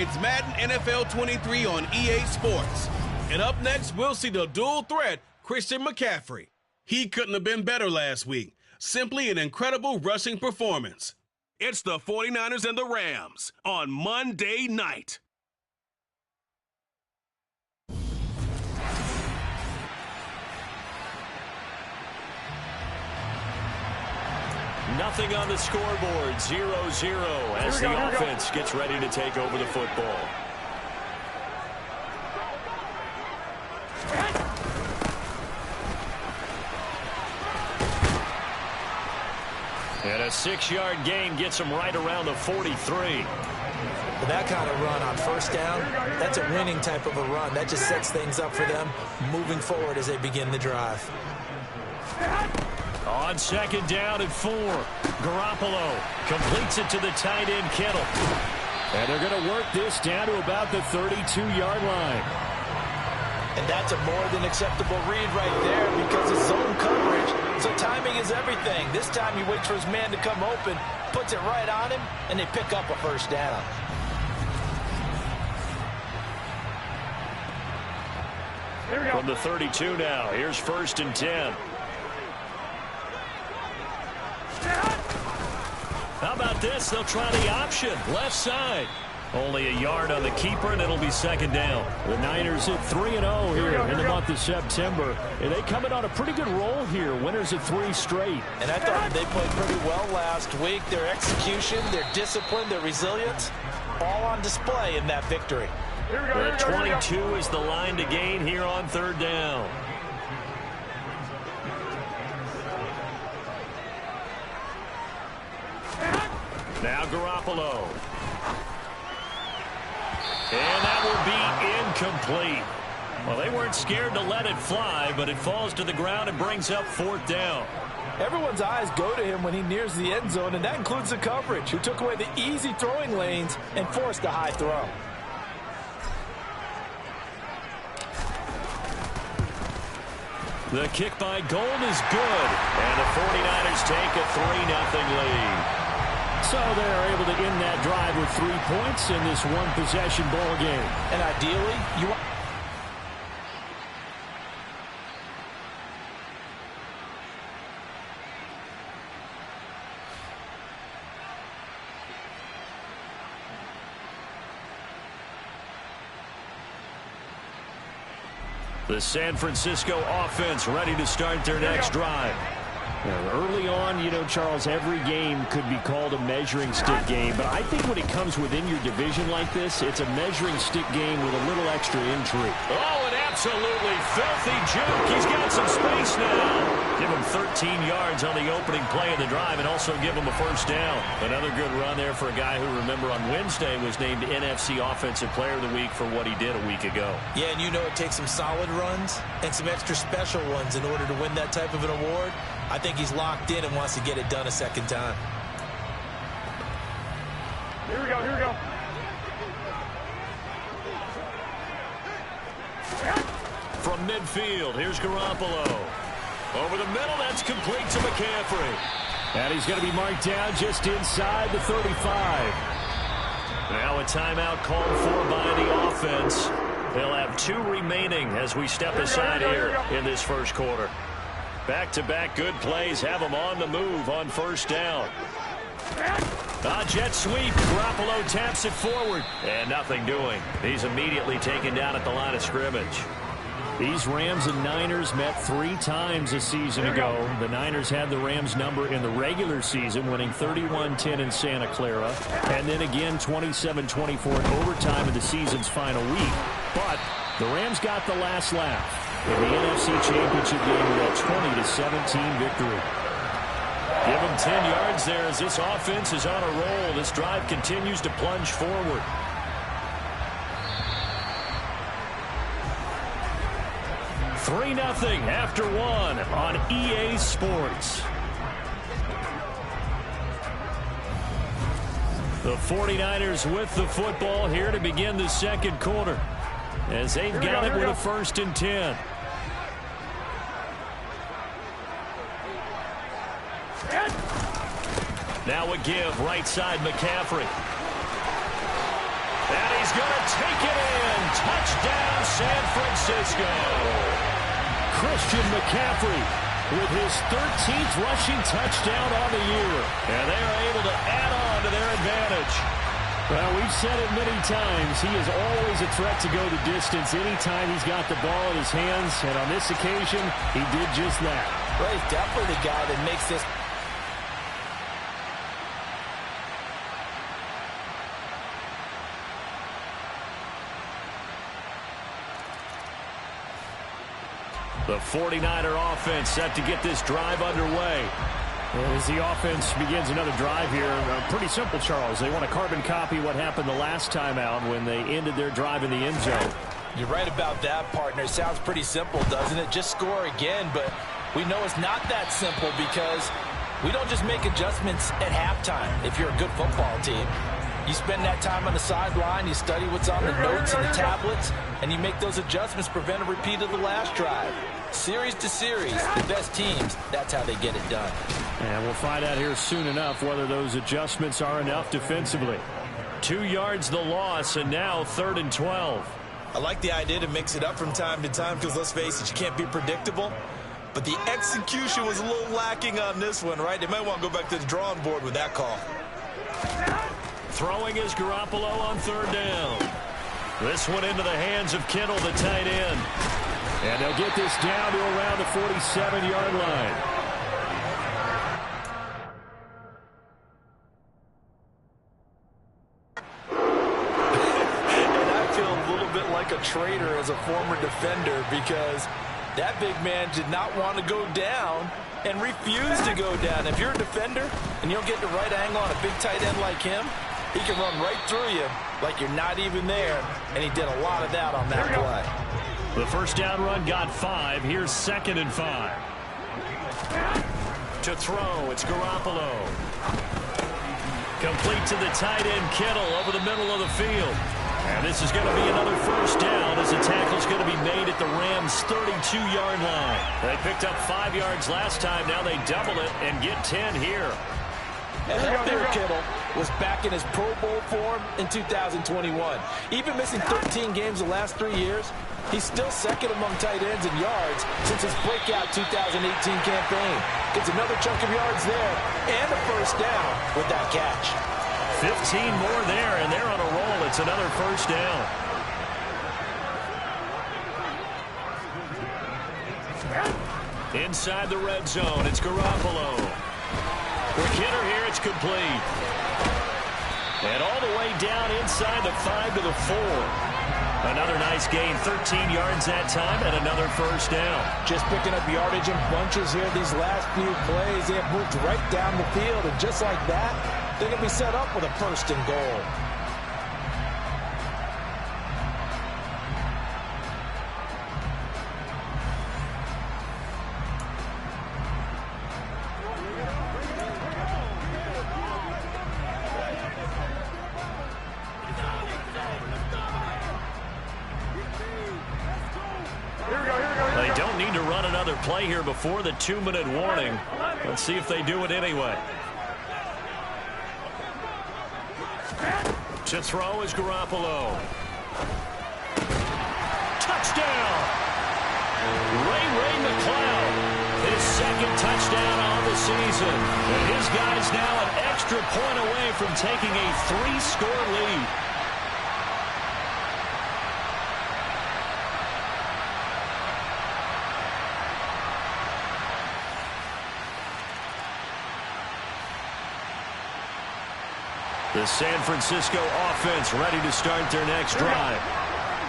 It's Madden NFL 23 on EA Sports. And up next, we'll see the dual threat, Christian McCaffrey. He couldn't have been better last week. Simply an incredible rushing performance. It's the 49ers and the Rams on Monday night. Nothing on the scoreboard, 0-0 as the offense gets ready to take over the football. And a 6-yard gain gets him right around the 43. That kind of run on first down, that's a winning type of a run. That just sets things up for them moving forward as they begin the drive. On second down and 4, Garoppolo completes it to the tight end Kittle. And they're going to work this down to about the 32-yard line. And that's a more than acceptable read right there because it's zone coverage. So timing is everything. This time he waits for his man to come open, puts it right on him, and they pick up a first down. From the 32 now, here's 1st and 10. How about this? They'll try the option, left side. Only a yard on the keeper, and it'll be second down. The Niners at 3-0 here in the month of September. And they come in on a pretty good roll here. Winners of 3 straight. And I thought they played pretty well last week. Their execution, their discipline, their resilience, all on display in that victory. The 22 is the line to gain here on 3rd down. Now Garoppolo. And that will be incomplete. Well, they weren't scared to let it fly, but it falls to the ground and brings up 4th down. Everyone's eyes go to him when he nears the end zone, and that includes the coverage, who took away the easy throwing lanes and forced a high throw. The kick by Gold is good, and the 49ers take a 3-0 lead. So they're able to end that drive with 3 points in this one-possession ball game. And ideally, you want... The San Francisco offense ready to start their next drive. Early on, you know, Charles, every game could be called a measuring stick game. But I think when it comes within your division like this, it's a measuring stick game with a little extra intrigue. Oh, an absolutely filthy juke. He's got some space now. Give him 13 yards on the opening play of the drive and also give him a first down. Another good run there for a guy who, remember, on Wednesday was named NFC Offensive Player of the Week for what he did a week ago. Yeah, and you know it takes some solid runs and some extra special ones in order to win that type of an award. I think he's locked in and wants to get it done a second time. Here we go, here we go. From midfield, here's Garoppolo. Over the middle, that's complete to McCaffrey. And he's going to be marked down just inside the 35. Now a timeout called for by the offense. They'll have 2 remaining as we step aside here in this first quarter. Back-to-back good plays have them on the move on first down. Jet sweep. Garoppolo taps it forward. And nothing doing. He's immediately taken down at the line of scrimmage. These Rams and Niners met 3 times a season ago. The Niners had the Rams number in the regular season, winning 31-10 in Santa Clara. And then again 27-24 in overtime in the season's final week. But the Rams got the last laugh in the NFC Championship game with a 20-17 victory. Give him 10 yards there as this offense is on a roll. This drive continues to plunge forward. $3-0 after 1 on EA Sports. The 49ers with the football here to begin the second quarter, as they've got it with a 1st and 10. Now a give, right side McCaffrey. And he's going to take it in. Touchdown, San Francisco. Christian McCaffrey with his 13th rushing touchdown on the year. And they are able to add on to their advantage. Well, we've said it many times. He is always a threat to go the distance anytime he's got the ball in his hands. And on this occasion, he did just that. Well, he's definitely the guy that makes this. The 49er offense set to get this drive underway. As the offense begins another drive here, pretty simple, Charles. They want to carbon copy what happened the last time out when they ended their drive in the end zone. You're right about that, partner. Sounds pretty simple, doesn't it? Just score again, but we know it's not that simple because we don't just make adjustments at halftime if you're a good football team. You spend that time on the sideline, you study what's on the notes and the tablets, and you make those adjustments, prevent a repeat of the last drive. Series to series, the best teams, that's how they get it done. And we'll find out here soon enough whether those adjustments are enough defensively. 2 yards the loss, and now 3rd and 12. I like the idea to mix it up from time to time because, let's face it, you can't be predictable. But the execution was a little lacking on this one, right? They might want to go back to the drawing board with that call. Throwing is Garoppolo on 3rd down. This one into the hands of Kittle, the tight end. And they'll get this down to around the 47-yard line. And I feel a little bit like a traitor as a former defender because that big man did not want to go down and refused to go down. If you're a defender and you don't get the right angle on a big tight end like him, he can run right through you like you're not even there, and he did a lot of that on that play. The first down run got 5. Here's 2nd and 5. To throw, it's Garoppolo. Complete to the tight end, Kittle, over the middle of the field. And this is going to be another first down as the tackle's going to be made at the Rams' 32-yard line. They picked up 5 yards last time. Now they double it and get 10 here. And that there Kittle was back in his Pro Bowl form in 2021. Even missing 13 games the last 3 years, he's still second among tight ends in yards since his breakout 2018 campaign. Gets another chunk of yards there and a first down with that catch. 15 more there, and they're on a roll. It's another first down. Inside the red zone, it's Garoppolo. Quick hitter here, it's complete. And all the way down inside the 5 to the 4. Another nice gain, 13 yards that time, and another first down. Just picking up yardage in bunches here these last few plays. They have moved right down the field, and just like that, they're going to be set up with a 1st and goal. They don't need to run another play here before the 2-minute warning. Let's see if they do it anyway. To throw is Garoppolo. Touchdown! Ray McCloud, his 2nd touchdown on the season. And his guy's now an extra point away from taking a 3-score lead. The San Francisco offense ready to start their next drive.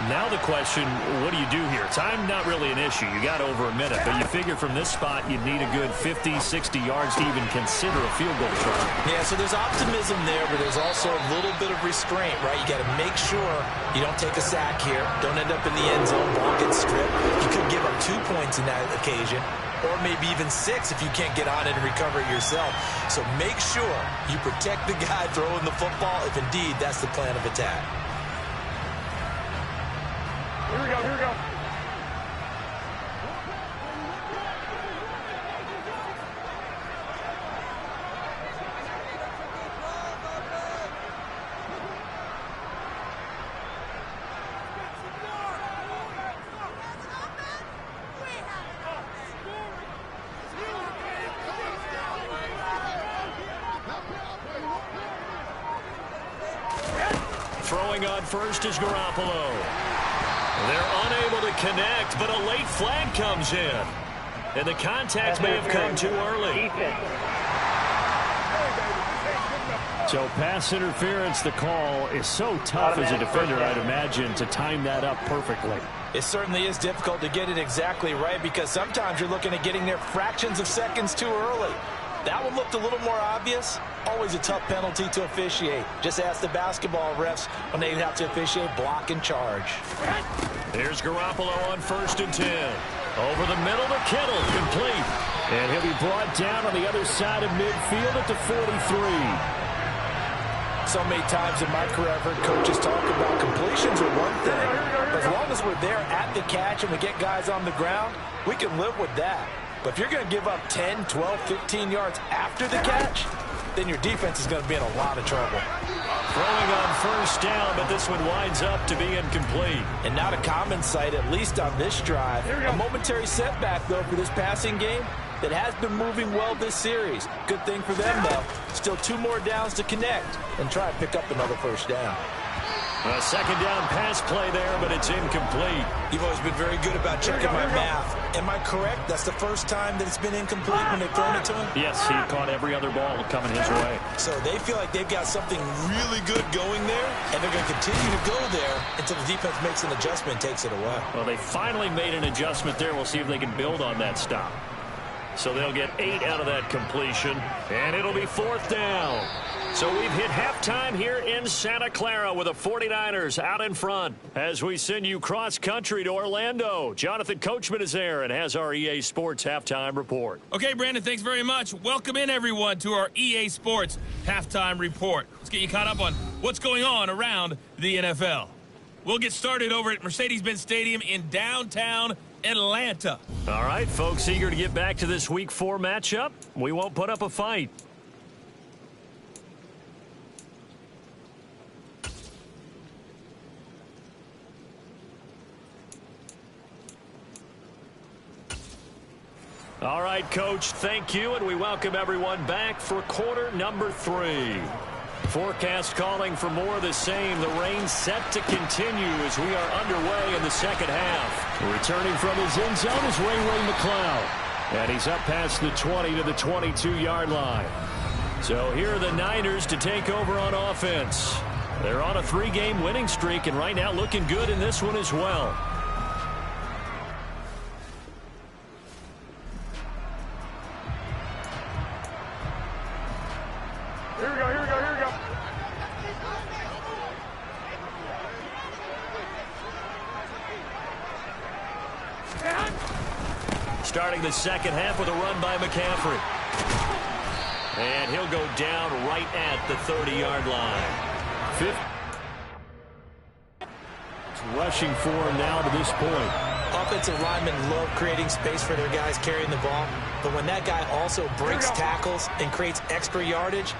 Now the question, what do you do here? Time not really an issue. You got over a minute, but you figure from this spot you'd need a good 50, 60 yards to even consider a field goal try. Yeah, so there's optimism there, but there's also a little bit of restraint, right? You got to make sure you don't take a sack here. Don't end up in the end zone. Ball gets stripped. You could give up 2 points in that occasion, or maybe even 6 if you can't get on it and recover it yourself. So make sure you protect the guy throwing the football if indeed that's the plan of attack. Here we go. throwing on first is Garoppolo. They're unable to connect, but a late flag comes in. And the contact may have come too early. So pass interference, the call is so tough as a defender, I'd imagine, to time that up perfectly. It certainly is difficult to get it exactly right because sometimes you're looking at getting there fractions of seconds too early. That one looked a little more obvious. Always a tough penalty to officiate. Just ask the basketball refs when they have to officiate block and charge. Here's Garoppolo on 1st and 10. Over the middle to Kittle, complete. And he'll be brought down on the other side of midfield at the 43. So many times in my career, I've heard coaches talk about completions are one thing. But as long as we're there at the catch and we get guys on the ground, we can live with that. But if you're going to give up 10, 12, 15 yards after the catch, then your defense is going to be in a lot of trouble. Throwing on 1st down, but this one winds up to be incomplete. And not a common sight, at least on this drive. A momentary setback, though, for this passing game that has been moving well this series. Good thing for them, though. Still 2 more downs to connect and try and pick up another 1st down. A 2nd down pass play there, but it's incomplete. You've always been very good about checking my math. Am I correct? That's the first time that it's been incomplete when they've thrown it to him? Yes, he caught every other ball coming his way. So they feel like they've got something really good going there, and they're going to continue to go there until the defense makes an adjustment and takes it away. Well, they finally made an adjustment there. We'll see if they can build on that stop. So they'll get 8 out of that completion, and it'll be 4th down. So we've hit halftime here in Santa Clara with the 49ers out in front. As we send you cross-country to Orlando, Jonathan Coachman is there and has our EA Sports Halftime Report. Okay, Brandon, thanks very much. Welcome in, everyone, to our EA Sports Halftime Report. Let's get you caught up on what's going on around the NFL. We'll get started over at Mercedes-Benz Stadium in downtown Atlanta. All right, folks, eager to get back to this Week 4 matchup. We won't put up a fight. All right, Coach, thank you, and we welcome everyone back for quarter number 3. Forecast calling for more of the same. The rain set to continue as we are underway in the second half. Returning from his end zone is Ray McLeod. And he's up past the 20 to the 22-yard line. So here are the Niners to take over on offense. They're on a 3-game winning streak, and right now looking good in this one as well. Here we go, here we go, here we go. Starting the second half with a run by McCaffrey. And he'll go down right at the 30-yard line. It's rushing for him now to this point. Offensive linemen love creating space for their guys carrying the ball. But when that guy also breaks tackles and creates extra yardage,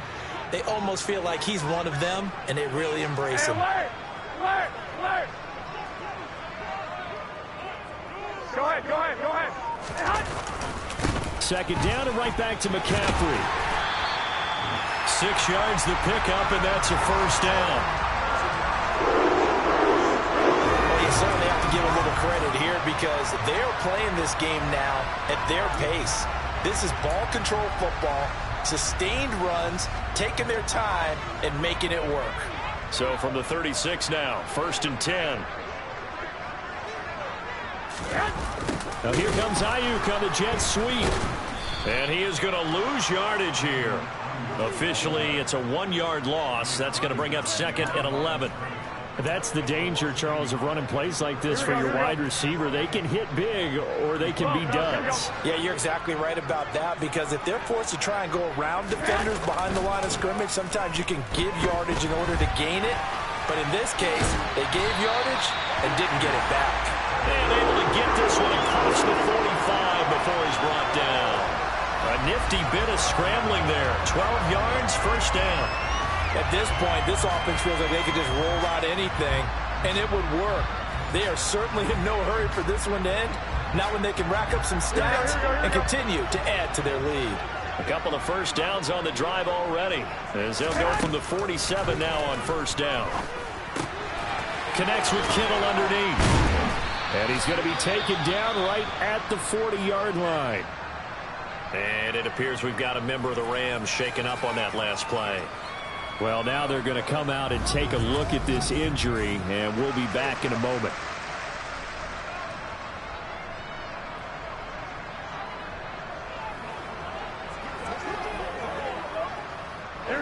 they almost feel like he's one of them, and they really embrace him. Alert! Alert! Alert! Go ahead, go ahead, go ahead. Second down and right back to McCaffrey. 6 yards the pickup, and that's a 1st down. Well, you certainly have to give a little credit here because they're playing this game now at their pace. This is ball control football, sustained runs, taking their time, and making it work. So from the 36 now, 1st and 10. Now here comes Ayuk on the jet sweep. And he is going to lose yardage here. Officially, it's a 1-yard loss. That's going to bring up 2nd and 11. That's the danger, Charles, of running plays like this for your wide receiver. They can hit big or they can be duds. Yeah, you're exactly right about that because if they're forced to try and go around defenders behind the line of scrimmage, sometimes you can give yardage in order to gain it. But in this case, they gave yardage and didn't get it back. And able to get this one across the 45 before he's brought down. A nifty bit of scrambling there. 12 yards, 1st down. At this point, this offense feels like they could just roll out anything, and it would work. They are certainly in no hurry for this one to end. Not when they can rack up some stats and continue to add to their lead. A couple of 1st downs on the drive already, as they'll go from the 47 now on 1st down. Connects with Kittle underneath. And he's going to be taken down right at the 40-yard line. And it appears we've got a member of the Rams shaken up on that last play. Well, now they're going to come out and take a look at this injury, and we'll be back in a moment.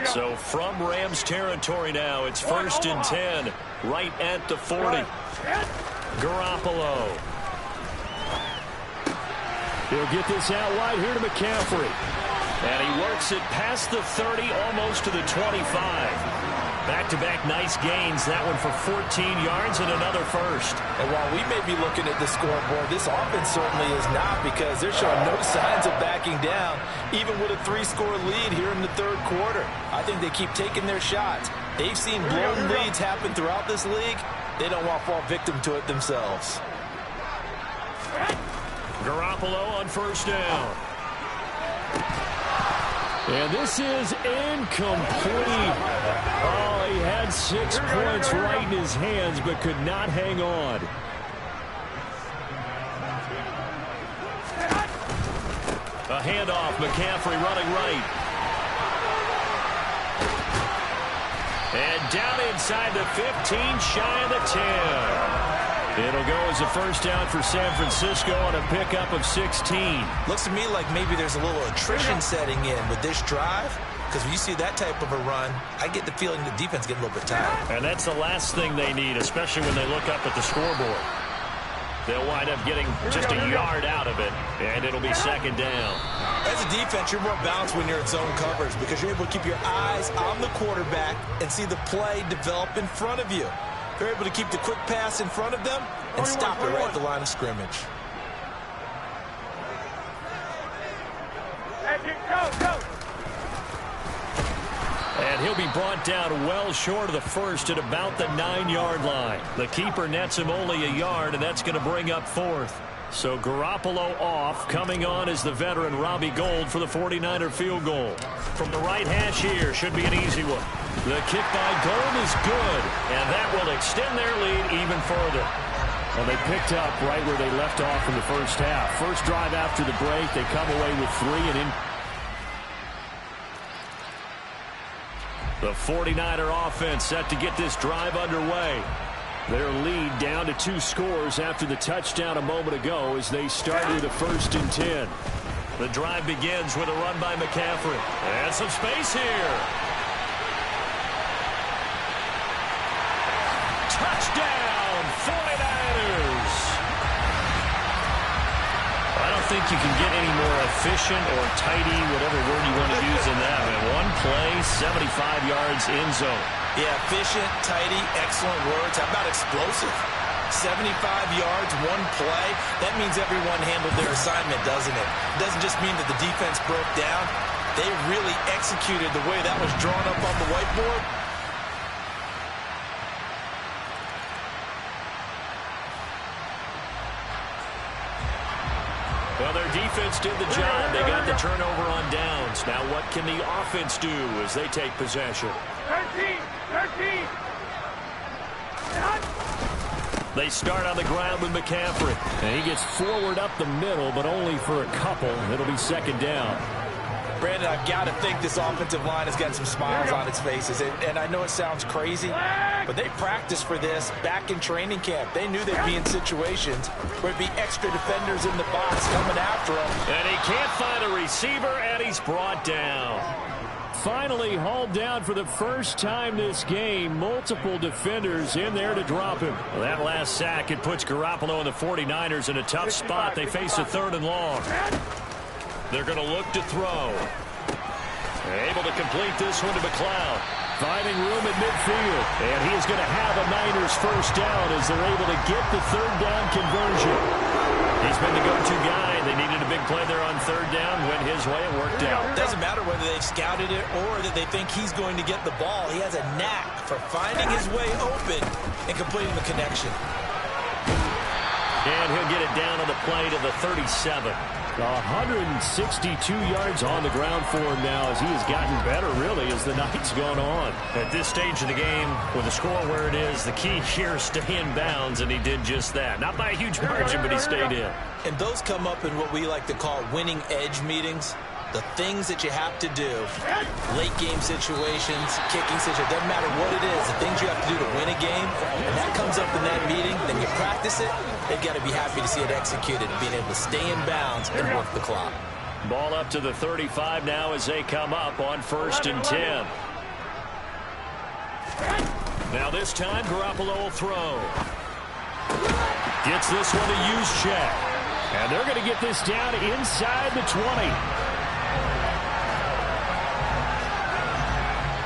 So from Rams territory now, it's 1st and 10, right at the 40. Garoppolo. He'll get this out wide here to McCaffrey. And he works it past the 30, almost to the 25. Back-to-back nice gains. That one for 14 yards and another first. And while we may be looking at the scoreboard, this offense certainly is not, because they're showing no signs of backing down, even with a 3-score lead here in the third quarter. I think they keep taking their shots. They've seen blown leads happen throughout this league. They don't want to fall victim to it themselves. Garoppolo on 1st down. And this is incomplete. Oh, he had 6 points right in his hands, but could not hang on. A handoff, McCaffrey running right. And down inside the 15, shy of the 10. It'll go as a 1st down for San Francisco on a pickup of 16. Looks to me like maybe there's a little attrition setting in with this drive, because when you see that type of a run, I get the feeling the defense getting a little bit tired. And that's the last thing they need, especially when they look up at the scoreboard. They'll wind up getting just a yard out of it, and it'll be 2nd down. As a defense, you're more balanced when you're in zone coverage, because you're able to keep your eyes on the quarterback and see the play develop in front of you. They're able to keep the quick pass in front of them and stop it right at the line of scrimmage. And he'll be brought down well short of the 1st at about the 9-yard line. The keeper nets him only a yard, and that's going to bring up 4th. So Garoppolo off. Coming on is the veteran Robbie Gould for the 49er field goal. From the right hash here, should be an easy one. The kick by Gould is good, and that will extend their lead even further. Well, they picked up right where they left off in the first half. First drive after the break, they come away with 3 and in. The 49er offense set to get this drive underway. Their lead down to 2 scores after the touchdown a moment ago as they start with a 1st and 10. The drive begins with a run by McCaffrey. And some space here. Touchdown, 49ers. I don't think you can get any more efficient or tidy, whatever word you want to use in that. Man, one play, 75 yards in zone. Yeah, efficient, tidy, excellent words. How about explosive? 75 yards, one play. That means everyone handled their assignment, doesn't it? It doesn't just mean that the defense broke down. They really executed the way that was drawn up on the whiteboard. Well, their defense did the job. They got the turnover on downs. Now what can the offense do as they take possession? 13! They start on the ground with McCaffrey. And he gets forward up the middle, but only for a couple. It'll be 2nd down. Brandon, I've got to think this offensive line has got some smiles on its faces. And I know it sounds crazy, but they practiced for this back in training camp. They knew they'd be in situations where it'd be extra defenders in the box coming after him. And he can't find a receiver, and he's brought down. Finally hauled down for the first time this game. Multiple defenders in there to drop him. Well, that last sack, it puts Garoppolo and the 49ers in a tough spot. They face a 3rd and long. They're going to look to throw. Able to complete this one to McLeod. Finding room at midfield. And he is going to have a Niners 1st down as they're able to get the 3rd down conversion. He's been the go-to guy. They needed a big play there on 3rd down. Went his way. It worked out. Doesn't matter whether they've scouted it or that they think he's going to get the ball. He has a knack for finding his way open and completing the connection. And he'll get it down on the play to the 37. 162 yards on the ground for him now as he has gotten better, really, as the night's gone on. At this stage of the game, with the score where it is, the key here is stay in bounds, and he did just that. Not by a huge margin, but he stayed in. And those come up in what we like to call winning edge meetings. The things that you have to do, late game situations, kicking situations, doesn't matter what it is, the things you have to do to win a game, and that comes up in that meeting, then you practice it, they've got to be happy to see it executed and being able to stay in bounds and work the clock. Ball up to the 35 now as they come up on 1st and 10. Now this time, Garoppolo will throw. Gets this one to Juszczyk. And they're going to get this down inside the 20.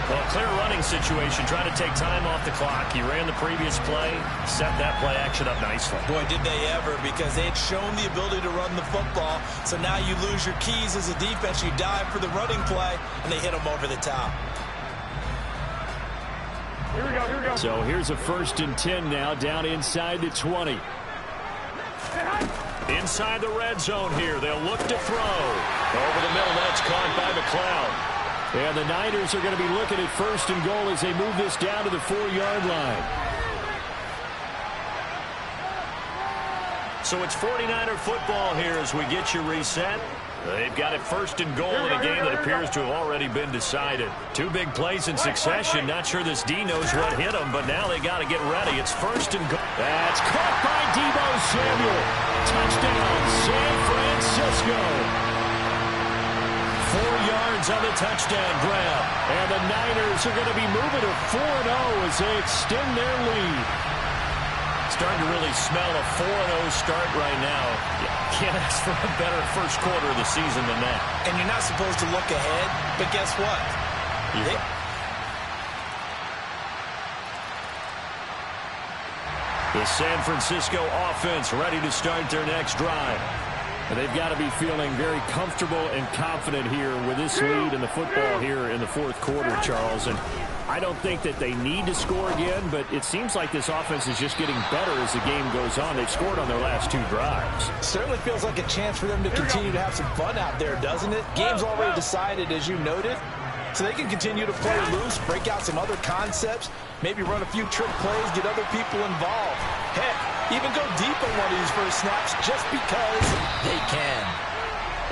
Well, clear running situation, trying to take time off the clock. He ran the previous play, set that play action up nicely. Boy, did they ever, because they had shown the ability to run the football. So now you lose your keys as a defense. You dive for the running play, and they hit them over the top. Here we go, here we go. So here's a 1st and 10 now, down inside the 20. Inside the red zone here. They'll look to throw. Over the middle, that's caught by McLeod. And the Niners are going to be looking at 1st and goal as they move this down to the 4-yard line. So it's 49er football here as we get you reset. They've got it 1st and goal in a game that appears to have already been decided. 2 big plays in succession. Not sure this D knows what hit them, but now they got to get ready. It's 1st and goal. That's caught by Deebo Samuel. Touchdown, San Francisco. 4 yards on the touchdown grab. And the Niners are going to be moving to 4-0 as they extend their lead. Starting to really smell a 4-0 start right now. You can't ask for a better first quarter of the season than that. And you're not supposed to look ahead, but guess what? The San Francisco offense ready to start their next drive. They've got to be feeling very comfortable and confident here with this lead in the football here in the 4th quarter, Charles. And I don't think that they need to score again, but it seems like this offense is just getting better as the game goes on. They've scored on their last 2 drives. Certainly feels like a chance for them to continue to have some fun out there, doesn't it? Game's already decided, as you noted, so they can continue to play loose, break out some other concepts, maybe run a few trick plays, get other people involved. Heck, even go deep on one of these first snaps just because they can.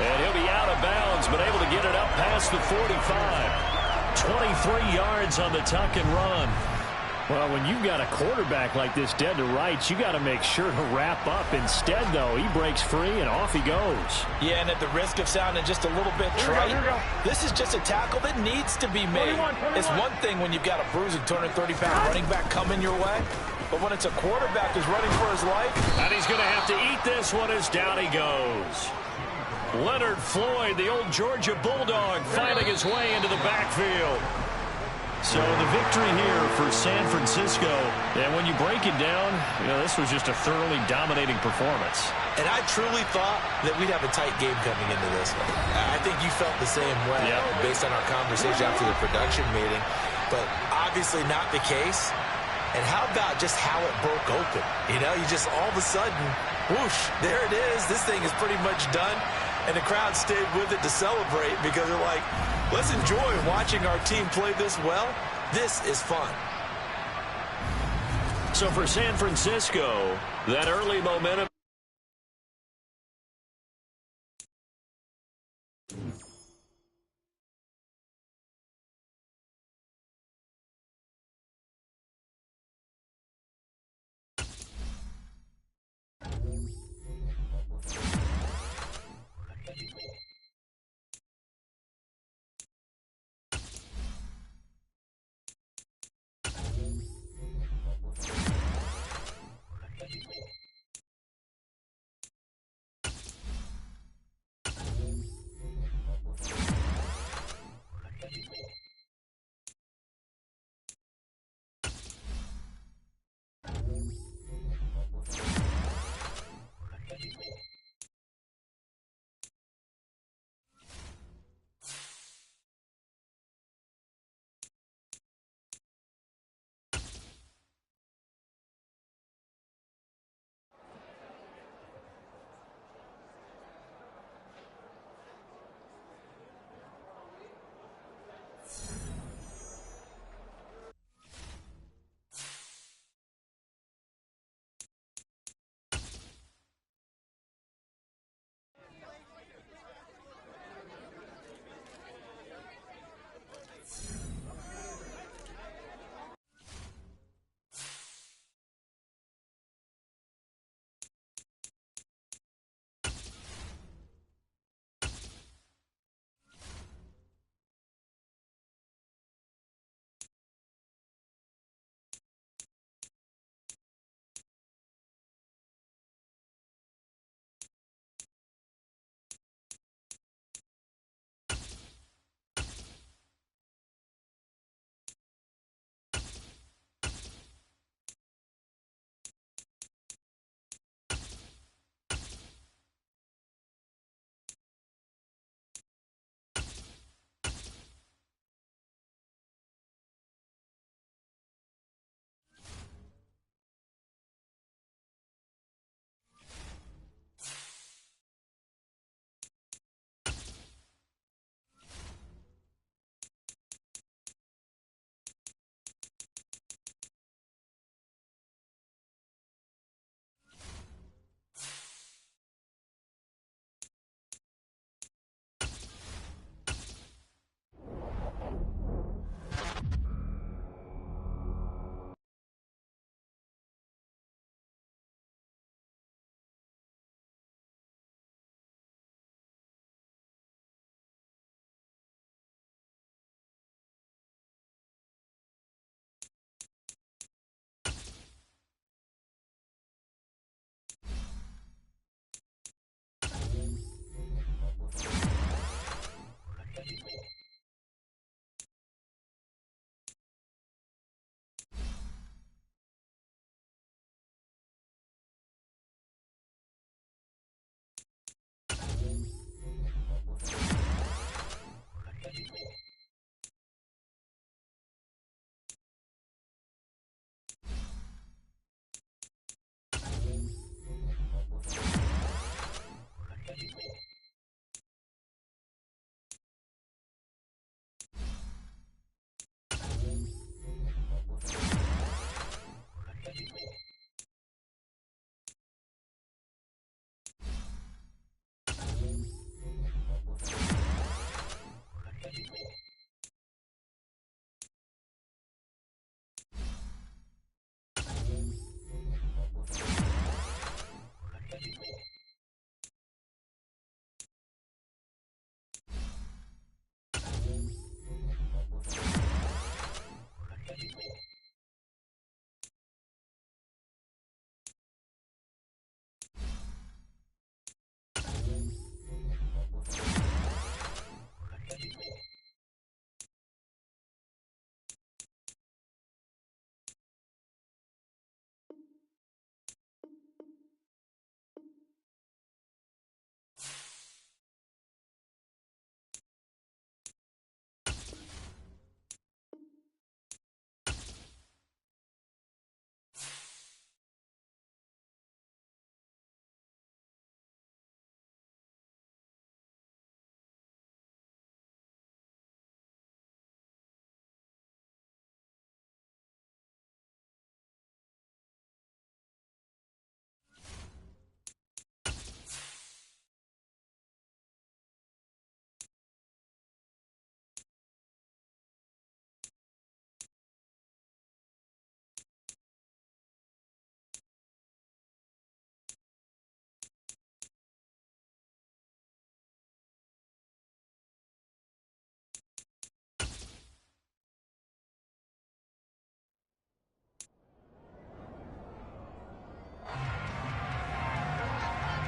And he'll be out of bounds, but able to get it up past the 45. 23 yards on the tuck and run. Well, when you've got a quarterback like this dead to rights, you got to make sure to wrap up. Instead, though, he breaks free and off he goes. Yeah, and at the risk of sounding just a little bit trite, this is just a tackle that needs to be made. It's one thing when you've got a bruising 230-pound running back coming your way, but when it's a quarterback who's running for his life. And he's going to have to eat this one as down he goes. Leonard Floyd, the old Georgia Bulldog, finding his way into the backfield. So the victory here for San Francisco. And when you break it down, this was just a thoroughly dominating performance. And I truly thought that we'd have a tight game coming into this one. I think you felt the same way based on our conversation after the production meeting. But obviously not the case. And how about just how it broke open? You just all of a sudden, whoosh, there it is. This thing is pretty much done. And the crowd stayed with it to celebrate because they're like, let's enjoy watching our team play this well. This is fun. So for San Francisco, that early momentum.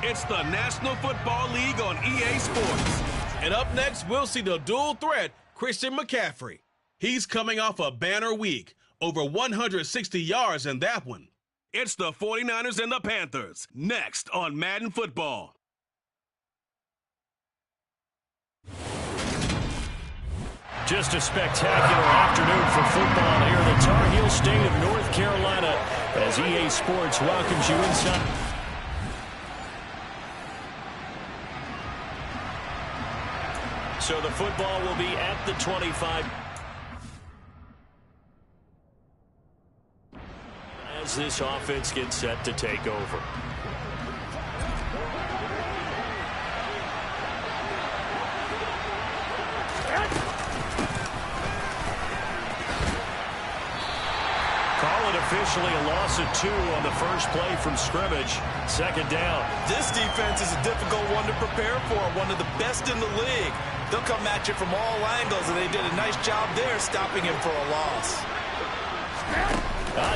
It's the National Football League on EA Sports. And up next, we'll see the dual threat, Christian McCaffrey. He's coming off a banner week, over 160 yards in that one. It's the 49ers and the Panthers, next on Madden Football. Just a spectacular afternoon for football here in the Tar Heel state of North Carolina as EA Sports welcomes you inside. So the football will be at the 25. As this offense gets set to take over. Officially a loss of 2 on the first play from scrimmage. Second down. This defense is a difficult one to prepare for, one of the best in the league. They'll come at you from all angles, and they did a nice job there stopping him for a loss.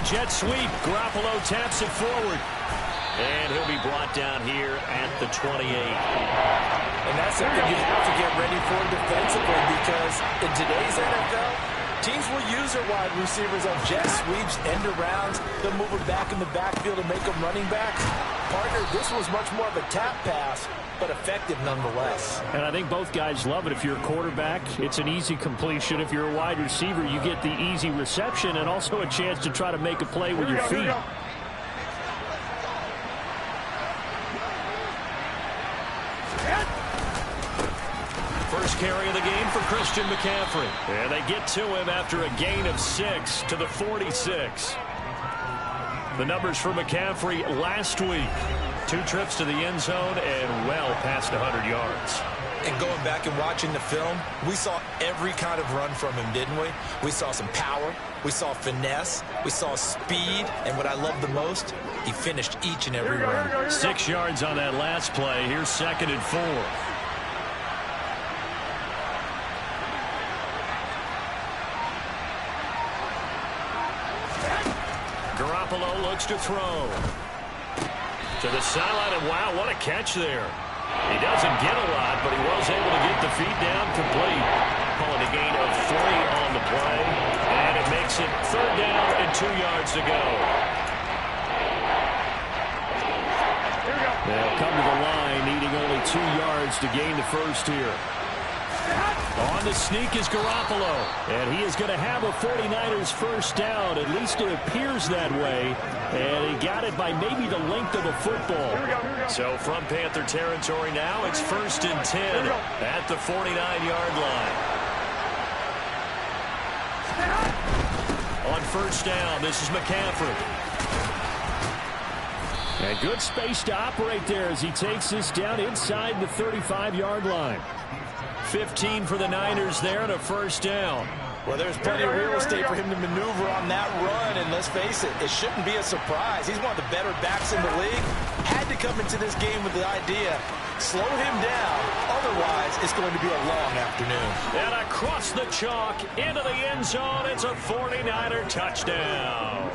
Jet sweep. Garoppolo taps it forward. And he'll be brought down here at the 28. And that's something you have to get ready for defensively, because in today's NFL, teams will use their wide receivers on jet sweeps, end arounds. They'll move it back in the backfield and make them running backs. Partner, this was much more of a tap pass, but effective nonetheless. And I think both guys love it. If you're a quarterback, it's an easy completion. If you're a wide receiver, you get the easy reception and also a chance to try to make a play with your feet. First carry of the game for Christian McCaffrey. And they get to him after a gain of 6 to the 46. The numbers for McCaffrey last week. 2 trips to the end zone and well past 100 yards. And going back and watching the film, we saw every kind of run from him, didn't we? We saw some power, we saw finesse, we saw speed, and what I love the most, he finished each and every run. 6 yards on that last play. Here's 2nd and 4. Garoppolo looks to throw. To the sideline, and wow, what a catch there. He doesn't get a lot, but he was able to get the feet down complete. Calling a gain of 3 on the play. And it makes it 3rd down and 2 yards to go. They'll come to the line, needing only 2 yards to gain the first here. On the sneak is Garoppolo. And he is going to have a 49ers first down. At least it appears that way. And he got it by maybe the length of a football. So from Panther territory now, it's 1st and 10 at the 49-yard line. On first down, this is McCaffrey. And good space to operate there as he takes this down inside the 35-yard line. 15 for the Niners there and a first down. Well, there's plenty of real estate for him to maneuver on that run, and let's face it, it shouldn't be a surprise. He's one of the better backs in the league. Had to come into this game with the idea, slow him down, otherwise it's going to be a long afternoon. And across the chalk, into the end zone, it's a 49er touchdown.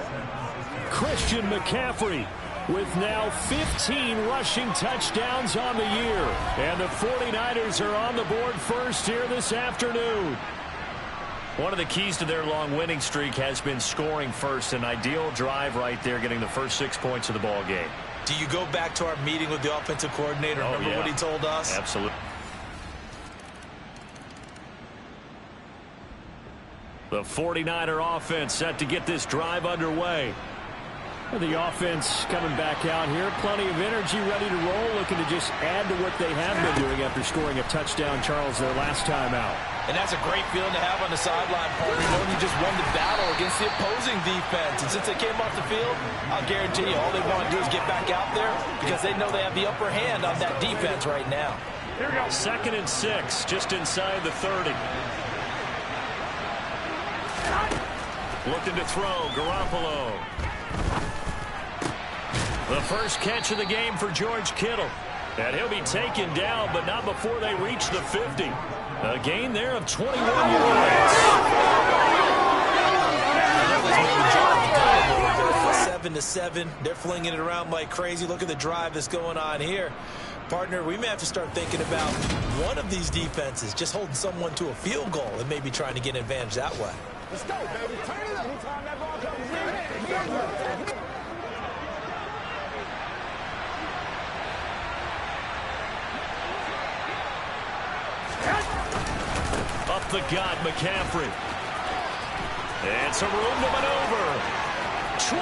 Christian McCaffrey with now 15 rushing touchdowns on the year. And the 49ers are on the board first here this afternoon. One of the keys to their long winning streak has been scoring first. An ideal drive right there, getting the first 6 points of the ball game. Do you go back to our meeting with the offensive coordinator? Remember what he told us? Absolutely. The 49er offense set to get this drive underway. The offense coming back out here. Plenty of energy, ready to roll, looking to just add to what they have been doing after scoring a touchdown, Charles, their last time out. And that's a great feeling to have on the sideline, partner, knowing you just won the battle against the opposing defense. And since they came off the field, I'll guarantee you all they want to do is get back out there because they know they have the upper hand on that defense right now. 2nd and 6, just inside the 30. Looking to throw, Garoppolo. The first catch of the game for George Kittle. And he'll be taken down, but not before they reach the 50. A gain there of 21 yards. 7-7. They're flinging it around like crazy. Look at the drive that's going on here. Partner, we may have to start thinking about one of these defenses just holding someone to a field goal and maybe trying to get an advantage that way. Let's go, baby. Turn it up. Anytime that ball comes in. Up the gut, McCaffrey. And some room to maneuver. 20.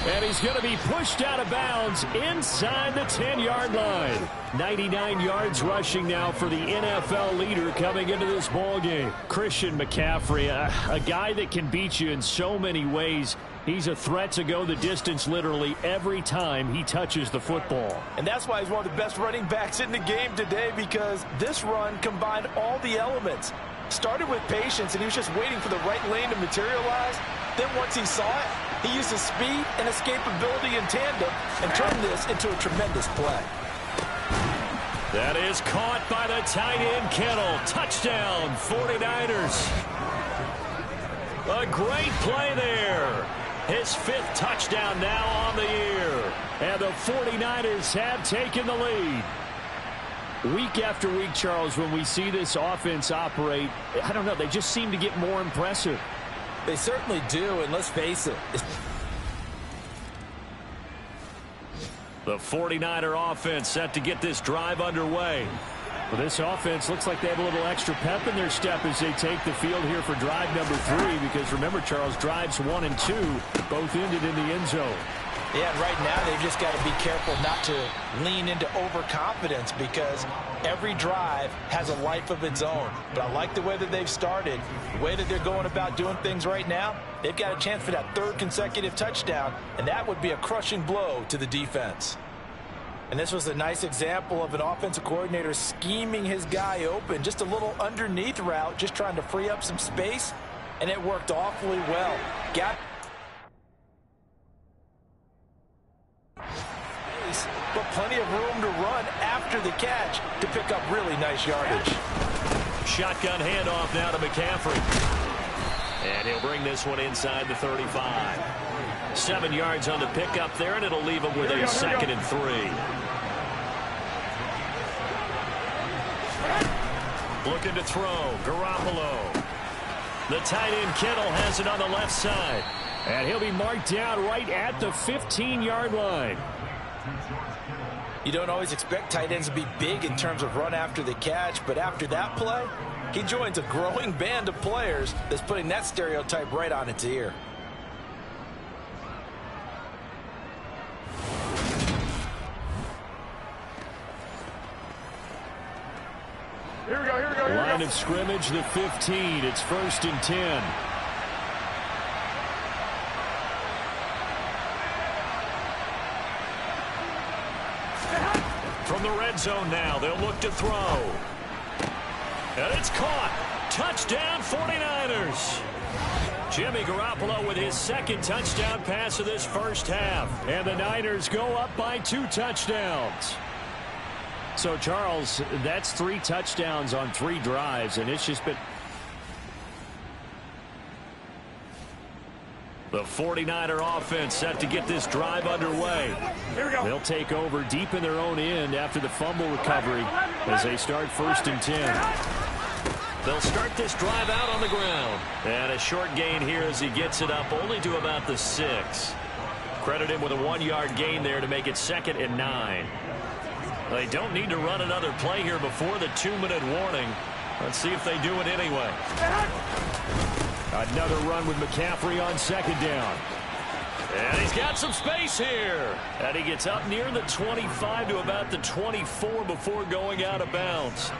And he's going to be pushed out of bounds inside the 10-yard line. 99 yards rushing now for the NFL leader coming into this ball game. Christian McCaffrey, a guy that can beat you in so many ways. He's a threat to go the distance literally every time he touches the football. And that's why he's one of the best running backs in the game today, because this run combined all the elements. Started with patience, and he was just waiting for the right lane to materialize. Then once he saw it, he used his speed and escapability in tandem and turned this into a tremendous play. That is caught by the tight end Kittle. Touchdown, 49ers. A great play there. His 5th touchdown now on the year. And the 49ers have taken the lead. Week after week, Charles, when we see this offense operate, I don't know, they just seem to get more impressive. They certainly do, and let's face it. The 49er offense set to get this drive underway. Well, this offense looks like they have a little extra pep in their step as they take the field here for drive number 3, because remember, Charles, drives 1 and 2 both ended in the end zone. Yeah, and right now they've just got to be careful not to lean into overconfidence, because every drive has a life of its own. But I like the way that they've started, the way that they're going about doing things right now. They've got a chance for that 3rd consecutive touchdown, and that would be a crushing blow to the defense. And this was a nice example of an offensive coordinator scheming his guy open, just a little underneath route, just trying to free up some space, and it worked awfully well. But plenty of room to run after the catch to pick up really nice yardage. Shotgun handoff now to McCaffrey. And he'll bring this one inside the 35. 7 yards on the pickup there, and it'll leave him with a 2nd and 3. Looking to throw, Garoppolo. The tight end Kittle has it on the left side. And he'll be marked down right at the 15-yard line. You don't always expect tight ends to be big in terms of run after the catch, but after that play, he joins a growing band of players that's putting that stereotype right on its ear. Here we go, here we go, here we go. Line of scrimmage, the 15. It's 1st and 10. From the red zone now, they'll look to throw. And it's caught. Touchdown, 49ers. Jimmy Garoppolo with his 2nd touchdown pass of this first half. And the Niners go up by 2 touchdowns. So, Charles, that's 3 touchdowns on 3 drives, and it's just been... The 49er offense set to get this drive underway. Here we go. They'll take over deep in their own end after the fumble recovery as they start 1st and 10. They'll start this drive out on the ground. And a short gain here as he gets it up only to about the 6. Credit him with a 1-yard gain there to make it 2nd and 9. They don't need to run another play here before the 2-minute warning. Let's see if they do it anyway. Another run with McCaffrey on 2nd down. And he's got some space here. And he gets up near the 25 to about the 24 before going out of bounds.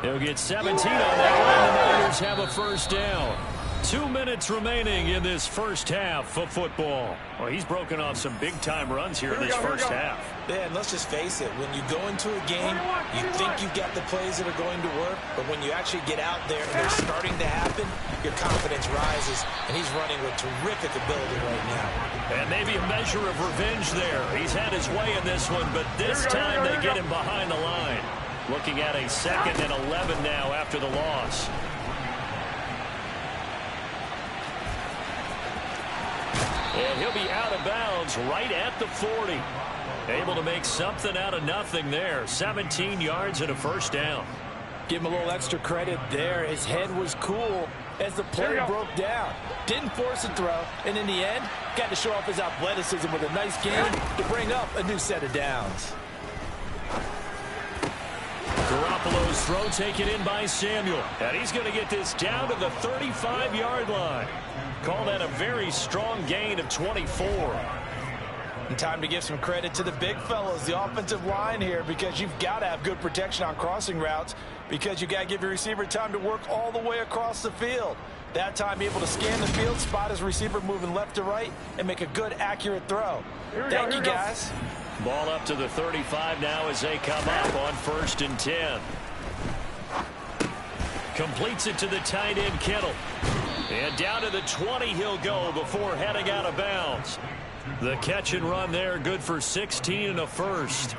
He'll get 17 on that one. The Niners have a 1st down. 2 minutes remaining in this first half of football. Well, he's broken off some big-time runs here in this first half. Yeah, and let's just face it. When you go into a game, you think you've got the plays that are going to work, but when you actually get out there and they're starting to happen, your confidence rises, and he's running with terrific ability right now. And maybe a measure of revenge there. He's had his way in this one, but this time they get him behind the line. Looking at a 2nd and 11 now after the loss. And he'll be out of bounds right at the 40. Able to make something out of nothing there. 17 yards and a first down. Give him a little extra credit there. His head was cool as the play broke down. Didn't force a throw, and in the end, got to show off his athleticism with a nice game to bring up a new set of downs. Garoppolo's throw taken in by Samuel. And he's going to get this down to the 35-yard line. Call that a very strong gain of 24. And time to give some credit to the big fellas, the offensive line here, because you've got to have good protection on crossing routes because you got to give your receiver time to work all the way across the field. That time able to scan the field, spot his receiver moving left to right, and make a good, accurate throw. Thank you, guys. Ball up to the 35 now as they come up on 1st and 10. Completes it to the tight end, Kittle. And down to the 20 he'll go before heading out of bounds. The catch and run there, good for 16 and a first.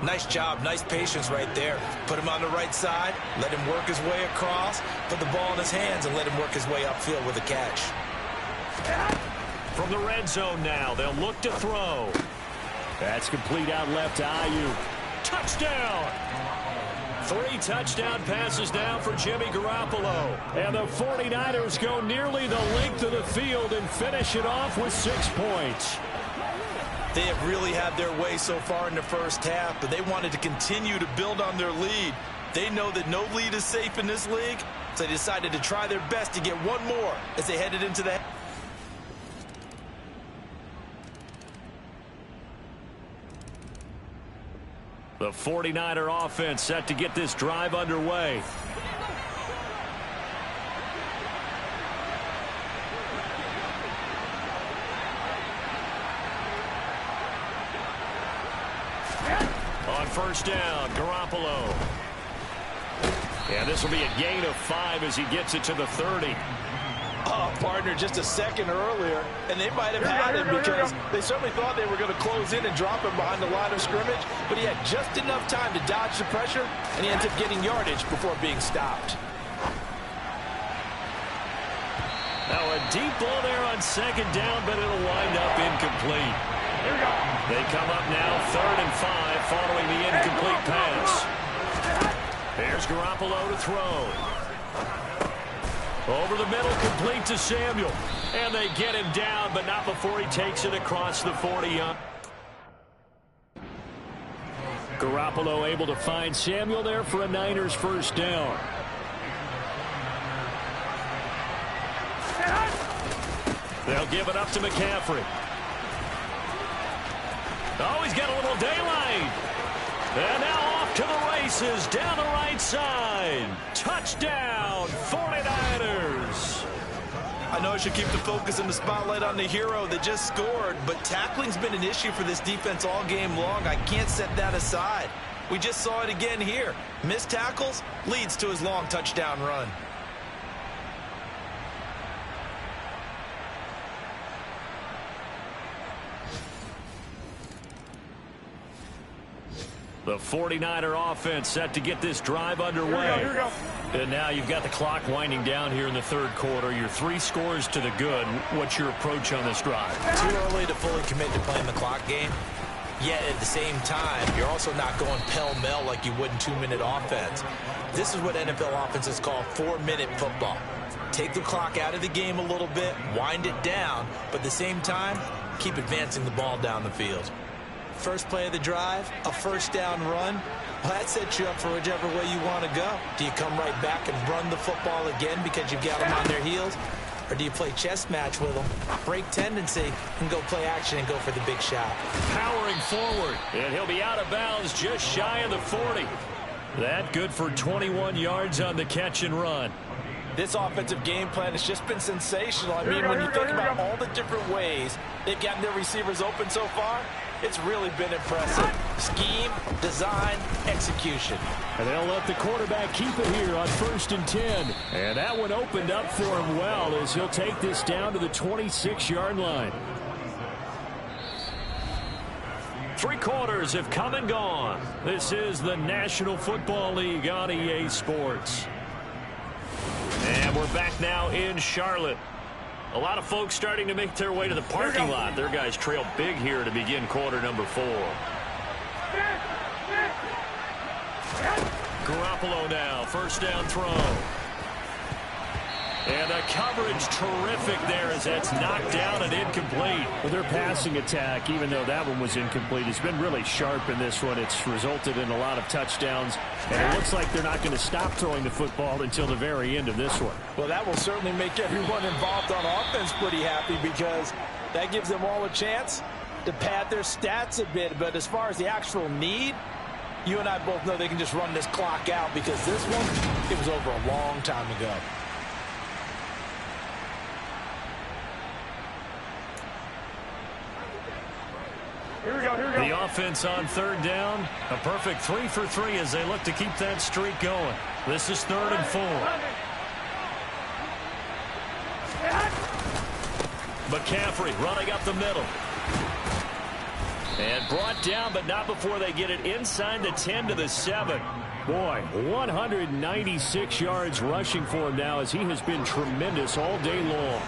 Nice job, nice patience right there. Put him on the right side, let him work his way across, put the ball in his hands, and let him work his way upfield with a catch. From the red zone now, they'll look to throw. That's complete out left to Ayuk. Touchdown! 3 touchdown passes now for Jimmy Garoppolo. And the 49ers go nearly the length of the field and finish it off with 6 points. They have really had their way so far in the first half, but they wanted to continue to build on their lead. They know that no lead is safe in this league, so they decided to try their best to get one more as they headed into the... The 49er offense set to get this drive underway. On 1st down, Garoppolo. And this will be a gain of 5 as he gets it to the 30. Oh, partner, just a second earlier, and they might have had him because they certainly thought they were going to close in and drop him behind the line of scrimmage, but he had just enough time to dodge the pressure, and he ends up getting yardage before being stopped. Now a deep ball there on 2nd down, but it'll wind up incomplete. They come up now 3rd and 5 following the incomplete pass. There's Garoppolo to throw. Over the middle, complete to Samuel. And they get him down, but not before he takes it across the 40. Garoppolo able to find Samuel there for a Niners 1st down. They'll give it up to McCaffrey. Oh, he's got a little daylight. And now off to the races down the right side. Touchdown, 49ers. I know I should keep the focus and the spotlight on the hero that just scored, but tackling's been an issue for this defense all game long. I can't set that aside. We just saw it again here. Missed tackles leads to his long touchdown run. The 49er offense set to get this drive underway. Here we go. And now you've got the clock winding down here in the 3rd quarter. Your 3 scores to the good. What's your approach on this drive? Too early to fully commit to playing the clock game. Yet at the same time, you're also not going pell-mell like you would in 2-minute offense. This is what NFL offenses call 4-minute football. Take the clock out of the game a little bit, wind it down, but at the same time, keep advancing the ball down the field. First play of the drive, a 1st down run. Well, that sets you up for whichever way you want to go. Do you come right back and run the football again because you've got them on their heels? Or do you play chess match with them, break tendency, and go play action and go for the big shot? Powering forward, and he'll be out of bounds just shy of the 40. That good for 21 yards on the catch and run. This offensive game plan has just been sensational. I mean, when you think about all the different ways they've gotten their receivers open so far, it's really been impressive. Scheme, design, execution. And they'll let the quarterback keep it here on 1st and 10. And that one opened up for him well as he'll take this down to the 26-yard line. 3 quarters have come and gone. This is the National Football League on EA Sports. And we're back now in Charlotte. A lot of folks starting to make their way to the parking lot. Their guys trail big here to begin quarter number 4. Garoppolo now, first down throw. And the coverage terrific there as that's knocked down and incomplete. Well, their passing attack, even though that one was incomplete, has been really sharp in this one. It's resulted in a lot of touchdowns, and it looks like they're not going to stop throwing the football until the very end of this one. Well, that will certainly make everyone involved on offense pretty happy because that gives them all a chance to pad their stats a bit. But as far as the actual need, you and I both know they can just run this clock out because this one, it was over a long time ago. Here we go, here we go. The offense on third down. A perfect 3 for 3 as they look to keep that streak going. This is 3rd and 4. McCaffrey running up the middle. And brought down, but not before they get it inside the 10 to the 7. Boy, 196 yards rushing for him now as he has been tremendous all day long.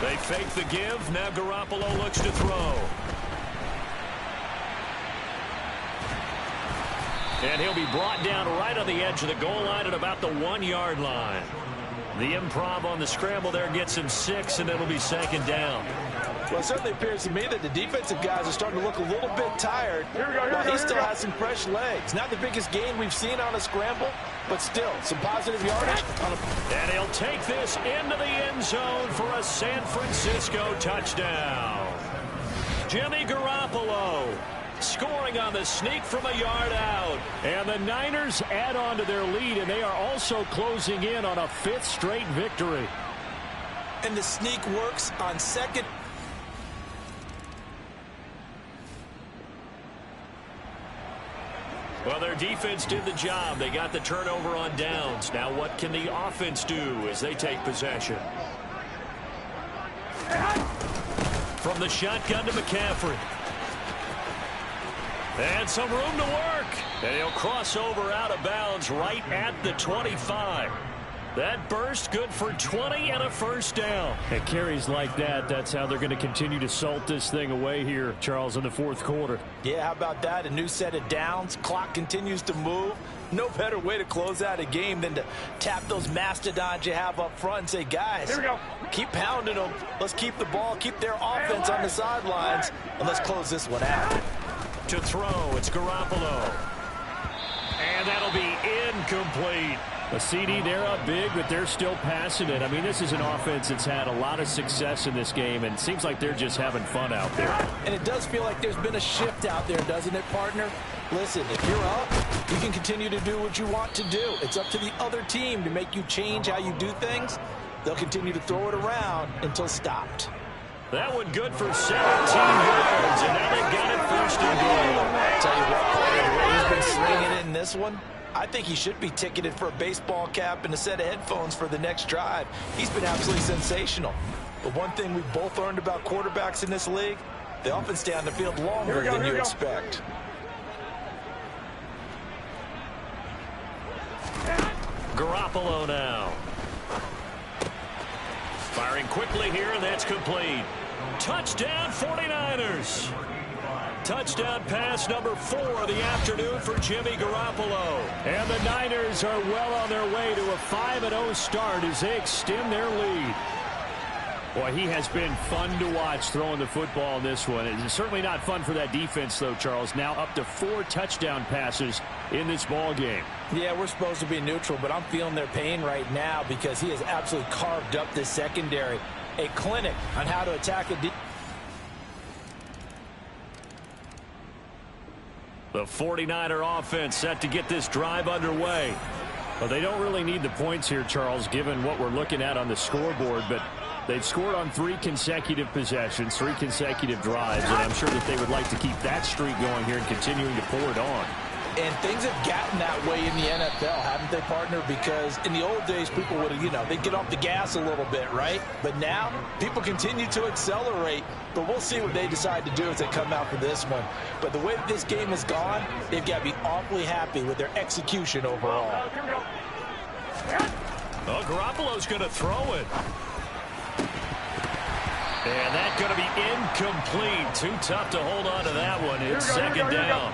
They fake the give. Now Garoppolo looks to throw. And he'll be brought down right on the edge of the goal line at about the 1-yard line. The improv on the scramble there gets him 6, and it'll be 2nd down. Well, it certainly appears to me that the defensive guys are starting to look a little bit tired. But he still has some fresh legs. Not the biggest gain we've seen on a scramble, but still some positive yardage. And he'll take this into the end zone for a San Francisco touchdown. Jimmy Garoppolo scoring on the sneak from a yard out. And the Niners add on to their lead, and they are also closing in on a 5th straight victory. And the sneak works on second. Well, their defense did the job. They got the turnover on downs. Now what can the offense do as they take possession? From the shotgun to McCaffrey. And some room to work. And he'll cross over out of bounds right at the 25. That burst good for 20 and a first down. At carries like that, that's how they're going to continue to salt this thing away here, Charles, in the 4th quarter. Yeah, how about that? A new set of downs. Clock continues to move. No better way to close out a game than to tap those mastodons you have up front and say, guys, Here we go. Keep pounding them. Let's keep the ball, keep their offense on the sidelines, and let's close this one out. To throw, it's Garoppolo. And that'll be incomplete. A CD, they're up big, but they're still passing it. I mean, this is an offense that's had a lot of success in this game, and it seems like they're just having fun out there. And it does feel like there's been a shift out there, doesn't it, partner? Listen, if you're up, you can continue to do what you want to do. It's up to the other team to make you change how you do things. They'll continue to throw it around until stopped. That one good for 17 yards, and now they've got it 1st and goal. Tell you what, the way he's been slinging it in this one, I think he should be ticketed for a baseball cap and a set of headphones for the next drive. He's been absolutely sensational. But one thing we've both learned about quarterbacks in this league, they often stay on the field longer than you expect. Garoppolo now. Firing quickly here, and that's complete. Touchdown 49ers. Touchdown pass number 4 of the afternoon for Jimmy Garoppolo. And the Niners are well on their way to a 5-0 start as they extend their lead. Boy, he has been fun to watch throwing the football in this one. It's certainly not fun for that defense, though, Charles. Now up to 4 touchdown passes in this ball game. Yeah, we're supposed to be neutral, but I'm feeling their pain right now because he has absolutely carved up this secondary. A clinic on how to attack a defense. The 49er offense set to get this drive underway. Well, they don't really need the points here, Charles, given what we're looking at on the scoreboard, but they've scored on 3 consecutive possessions, 3 consecutive drives, and I'm sure that they would like to keep that streak going here and continuing to pour it on. And things have gotten that way in the NFL, haven't they, partner? Because in the old days, people would have, they'd get off the gas a little bit, right? But now, people continue to accelerate. But we'll see what they decide to do as they come out for this one. But the way that this game has gone, they've got to be awfully happy with their execution overall. Oh, Garoppolo's going to throw it. And that's going to be incomplete. Too tough to hold on to that one. It's second down.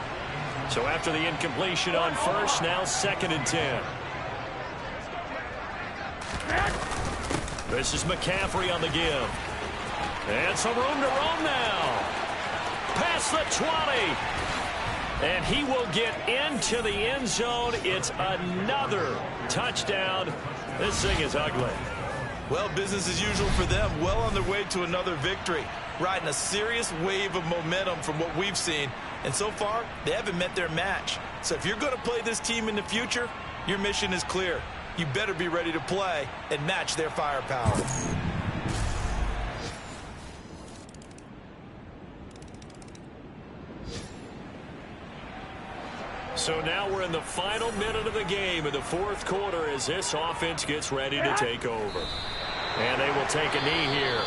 So after the incompletion on first, now 2nd and 10. This is McCaffrey on the give. And some room to roam now. Past the 20. And he will get into the end zone. It's another touchdown. This thing is ugly. Well, business as usual for them. Well on their way to another victory. Riding a serious wave of momentum from what we've seen. And so far, they haven't met their match. So if you're going to play this team in the future, your mission is clear. You better be ready to play and match their firepower. So now we're in the final minute of the game in the 4th quarter as this offense gets ready to take over. And they will take a knee here.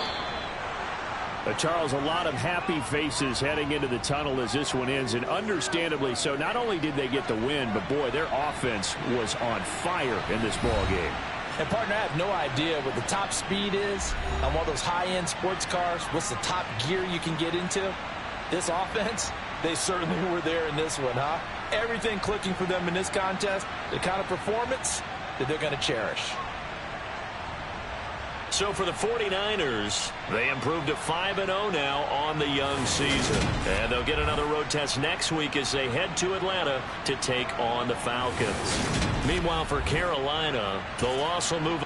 Charles, a lot of happy faces heading into the tunnel as this one ends, and understandably so. Not only did they get the win, but boy, their offense was on fire in this ball game. And partner, I have no idea what the top speed is on one of those high-end sports cars. What's the top gear you can get into? This offense, they certainly were there in this one, huh? Everything clicking for them in this contest, the kind of performance that they're going to cherish. So for the 49ers, they improved to 5-0 now on the young season. And they'll get another road test next week as they head to Atlanta to take on the Falcons. Meanwhile, for Carolina, the loss will move